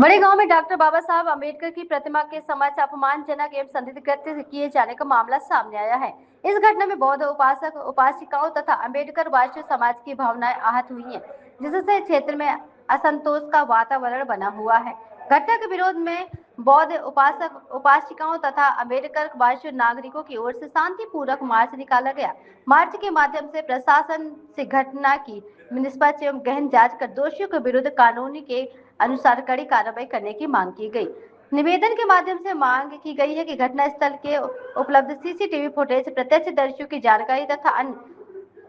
बड़े गांव में डॉक्टर बाबा साहब अम्बेडकर की प्रतिमा के समक्ष अपमानजनक एवं संदिग्ध कृत्य किए जाने का मामला सामने आया है। इस घटना में बौद्ध उपासक उपासिकाओं तथा अम्बेडकर वादी समाज की भावनाएं आहत हुई हैं, जिससे क्षेत्र में असंतोष का वातावरण बना हुआ है। घटना के विरोध में बौद्ध उपासक उपासिकाओं तथा अम्बेडकर वादी नागरिकों की ओर से शांतिपूर्वक मार्च निकाला गया। मार्च के माध्यम से प्रशासन से घटना की निष्पक्ष एवं गहन जांच कर दोषियों के विरुद्ध कानूनी के अनुसार कड़ी कार्रवाई करने की मांग की गई। निवेदन के माध्यम से मांग की गई है कि घटना स्थल के उपलब्ध सीसीटीवी फुटेज, प्रत्यक्षदर्शियों की जानकारी तथा अन्य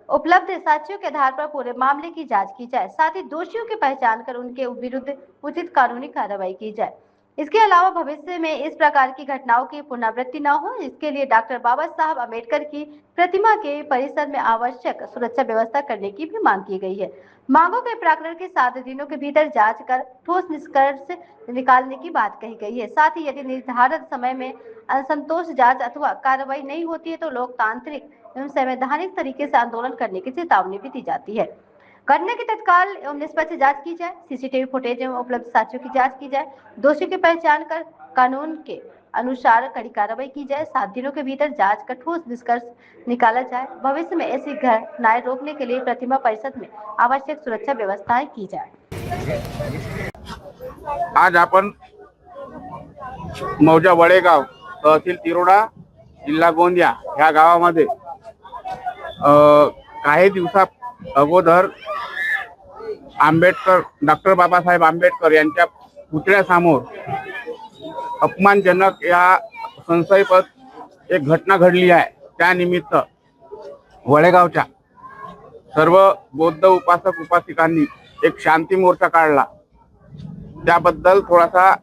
उपलब्ध साक्ष्यों के आधार पर पूरे मामले की जांच की जाए, साथ ही दोषियों की पहचान कर उनके विरुद्ध उचित कानूनी कार्रवाई की जाए। इसके अलावा भविष्य में इस प्रकार की घटनाओं की पुनरावृत्ति न हो, इसके लिए डॉक्टर बाबा साहब अम्बेडकर की प्रतिमा के परिसर में आवश्यक सुरक्षा व्यवस्था करने की भी मांग की गई है। मांगों के प्रकरण के 7 दिनों के भीतर जांच कर ठोस निष्कर्ष निकालने की बात कही गई है। साथ ही यदि निर्धारित समय में असंतोष जांच अथवा कार्रवाई नहीं होती है तो लोकतांत्रिक एवं संवैधानिक तरीके से आंदोलन करने की चेतावनी भी दी जाती है। घटना की तत्काल एवं निष्पक्ष जांच की जाए, सीसीटीवी फुटेज एवं उपलब्ध साक्ष्यों की जांच की जाए, दोषी की पहचान कर कानून के अनुसार कड़ी कार्रवाई की जाए, 7 दिनों के भीतर जांच कर ठोस निष्कर्ष निकाला जाए। भविष्य में ऐसी घटनाएं रोकने के लिए प्रतिमा परिषद में आवश्यक सुरक्षा व्यवस्थाएं की जाए। आज आपण मौजा वडेगाव तहसील तिरोडा जिल्हा गोंदिया ह्या गावामध्ये काही दिवसा अगोदर आंबेडकर डॉक्टर बाबासाहेब आंबेडकर यांच्या पुतळ्यासमोर अपमानजनक या संशयास्पद एक घटना घडली आहे। त्यानिमित्त वडेगावच्या सर्व बौद्ध उपासक उपासिकांनी एक शांती मोर्चा काढला। त्याबद्दल थोडासा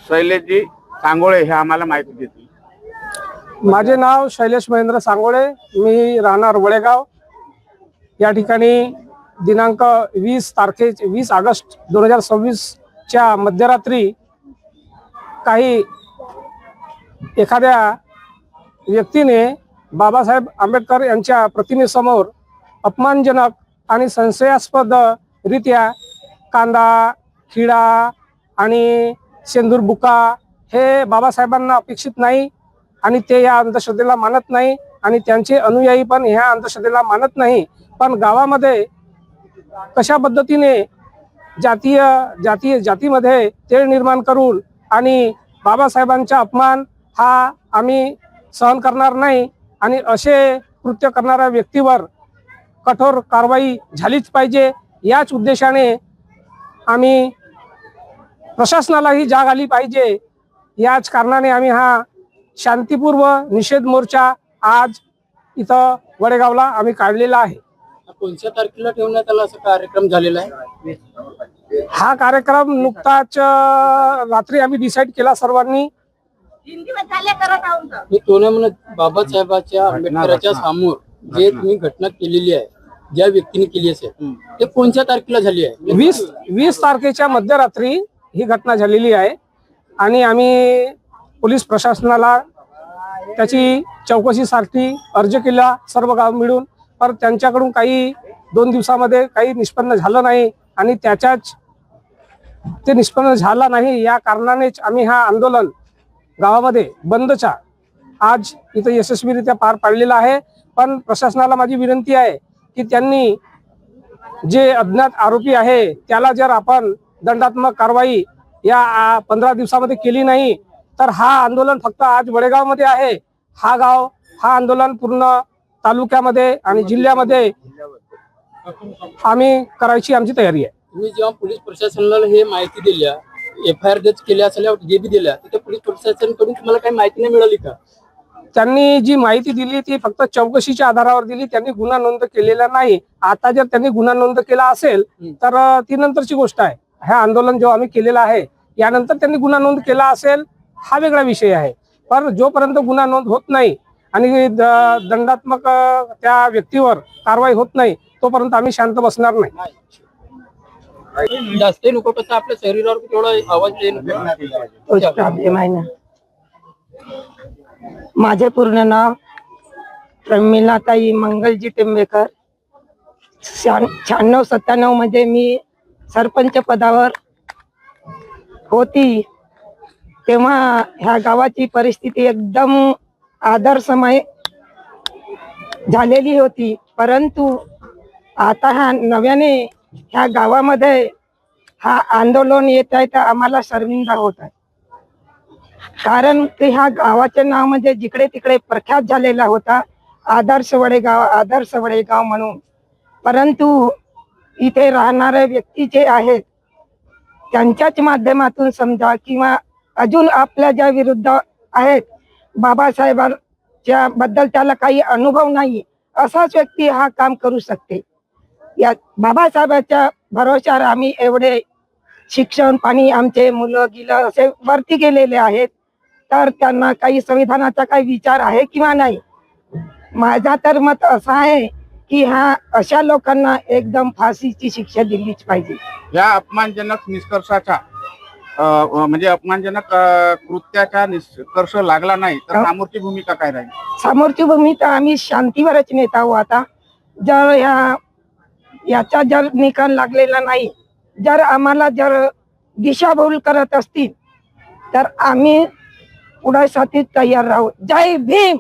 शैलेशजी सांगोळे हे आम्हाला माहिती देतील। माझे नाव शैलेश महेंद्र सांगोळे, मी राहणार वडेगाव। या ठिकाणी दिनांक 20 ऑगस्ट 2026 च्या मध्यरात्री काही एखाद्या व्यक्तीने बाबासाहेब आंबेडकर यांच्या प्रतिमेसमोर अपमानजनक आणि संशयास्पद रीत्या कांदा, खिळा आणि शेंदूर बुका हे बाबासाहेबांना अपेक्षित नाही आणि ते या अंधश्रद्धेला मानत नाही आणि त्यांचे अनुयायी पण ह्या अंधश्रद्धेला मानत नाही। पण गावामध्ये कशा पद्धतीने जातीमध्ये तेढ निर्माण करून आणि बाबासाहेबांचा अपमान हा आम्ही सहन करणार नाही आणि असे कृत्य करणाऱ्या व्यक्तीवर कठोर कारवाई झालीच पाहिजे। याच उद्देशाने आम्ही प्रशासनालाही जाग आली पाहिजे। याच कारणाने आम्ही हा शांतिपूर्व निषेध मोर्चा आज इथं वडेगावला आम्ही काढलेला आहे। कोणत्या तारखेला ठेवण्यात आला असा कार्यक्रम झालेला आहे? हा कार्यक्रम नुकताच रात्री आम्ही डिसाईड केला सर्वांनी। मी तो नाही म्हणत, बाबासाहेबांच्या आंबेडकरांच्या समोर जे तुम्ही घटना केलेली आहे, ज्या व्यक्तीने केली असेल, ते कोणत्या तारखेला झाली आहे? 20 तारखेच्या मध्यरात्री ही घटना झालेली आहे आणि आम्ही पोलीस प्रशासनाला त्याची चौकशीसाठी अर्ज केला सर्व गाव मिळून, पण त्यांच्याकडून काही 2 दिवसामध्ये काही निष्पन्न झालं नाही आणि ते निष्पन्न झालं नाही। या कारणानेच आम्ही हा आंदोलन गावामध्ये बंदचा आज इथं यशस्वीरित्या पार पाडलेला आहे। पण प्रशासनाला माझी विनंती आहे की त्यांनी जे अज्ञात आरोपी आहे त्याला जर आपण दंडात्मक कारवाई या 15 दिवसामध्ये केली नाही तर हा आंदोलन फक्त आज वडेगावमध्ये आहे, हा आंदोलन पूर्ण तालुक्यामध्ये आणि जिल्ह्यामध्ये आम्ही करायची आमची तयारी आहे। तुम्ही जेव्हा पोलीस प्रशासनाला हे माहिती दिल्या, FIR दर्ज केल्या असल्या जे बी दिल्या, तर पोलीस प्रशासनाकडून तुम्हाला काही माहिती नाही मिळाली का? त्यांनी जी माहिती दिली ती फक्त चौकशीच्या आधारावर दिली, त्यांनी गुन्हा नोंद केलेला नाही। आता जर त्यांनी गुन्हा नोंद केला असेल तर ती नंतरची गोष्ट आहे। हे आंदोलन जो आम्ही केलेला आहे यानंतर त्यांनी गुन्हा नोंद केला असेल हा वेगळा विषय आहे। पण जोपर्यंत गुन्हा नोंद होत नाही आणि दंडात्मक त्या व्यक्तीवर कारवाई होत नाही तोपर्यंत आम्ही शांत बसणार नाही। जास्त नको कसं आपल्या शरीरावर थोडा आवाज प्रॉब्लेम आहे ना। माझे पूर्ण नाव प्रमिलाताई मंगलजी टिंबेकर 96-97 मध्ये मी सरपंच पदावर होती, तेव्हा ह्या गावाची परिस्थिती एकदम आदर्शमय झालेली होती. परंतु आता ह्या नव्याने ह्या गावामध्ये हा आंदोलन येत आहे तर आम्हाला शर्मिंदा होत आहे. कारण की ह्या गावाचे नाव म्हणजे जिकडे तिकडे प्रख्यात झालेला होता, आदर्श वडेगाव म्हणून. परंतु इथे राहणारे व्यक्ती जे आहेत त्यांच्याच माध्यमातून समजा किंवा अजून आपल्या ज्या विरुद्ध आहेत, बाबासाहेबांच्या बद्दल त्याला काही अनुभव नाही असाच व्यक्ती हा काम करू शकते. या बाबासाहेबांच्या भरोश्यावर आम्ही एवढे शिक्षण पाणी आमचे मुलं गिलं असे वरती गेलेले आहेत, तर त्यांना काही संविधानाचा काही विचार आहे किंवा नाही. माझा तर मत असं आहे की ह्या अशा लोकांना एकदम फाशीची शिक्षा दिलीच पाहिजे. या अपमानजनक निष्कर्षाचा म्हणजे अपमानजनक कृत्याचा निष्कर्ष लागला नाही तर समोरची भूमिका काय राहील? समोरची भूमिका आम्ही शांतीवरच नेत आहोत. आता जर याचा जर निकाल लागलेला नाही, जर आम्हाला जर दिशाभूल करत असतील तर आम्ही पुढ्यासाठी तयार राहू. जय भीम.